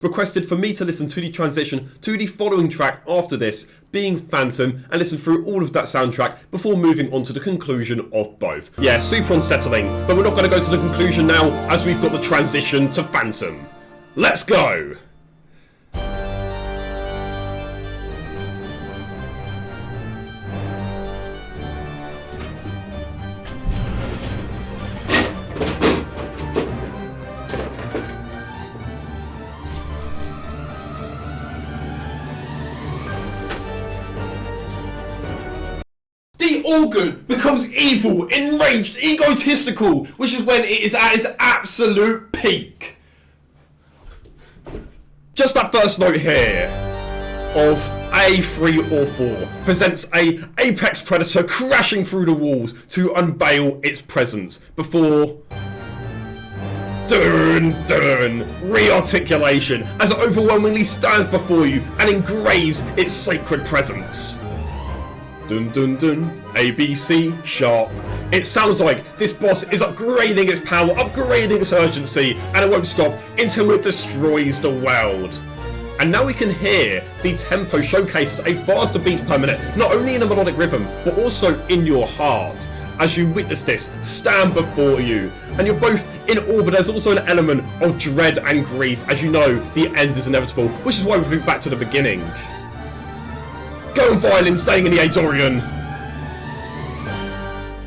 requested for me to listen to the transition to the following track after this, being Phantom, and listen through all of that soundtrack before moving on to the conclusion of both. Yeah, super unsettling, but we're not going to go to the conclusion now as we've got the transition to Phantom. Let's go! The organ becomes evil, enraged, egotistical, which is when it is at its absolute peak. Just that first note here of A3 or 4 presents a apex predator crashing through the walls to unveil its presence before re-articulation as it overwhelmingly stands before you and engraves its sacred presence. Dun dun dun, ABC, sharp. It sounds like this boss is upgrading its power, upgrading its urgency, and it won't stop until it destroys the world. And now we can hear the tempo showcases a faster beats per minute, not only in a melodic rhythm, but also in your heart. As you witness this stand before you, and you're both in awe, but there's also an element of dread and grief, as you know the end is inevitable, which is why we move back to the beginning. Go violin, staying in the Adorian.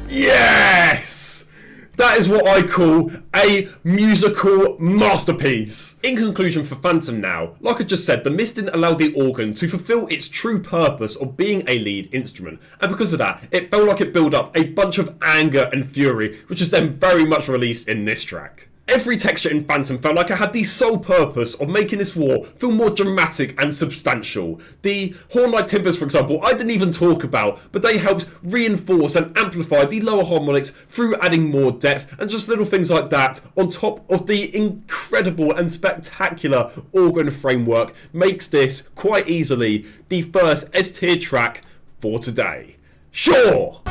Yes! That is what I call a musical masterpiece. In conclusion for Phantom now, like I just said, the mist didn't allow the organ to fulfill its true purpose of being a lead instrument, and because of that, it felt like it built up a bunch of anger and fury, which is then very much released in this track. Every texture in Phantom felt like it had the sole purpose of making this war feel more dramatic and substantial. The horn-like timbres, for example, I didn't even talk about, but they helped reinforce and amplify the lower harmonics through adding more depth, and just little things like that on top of the incredible and spectacular organ framework makes this quite easily the first S-tier track for today. Sure!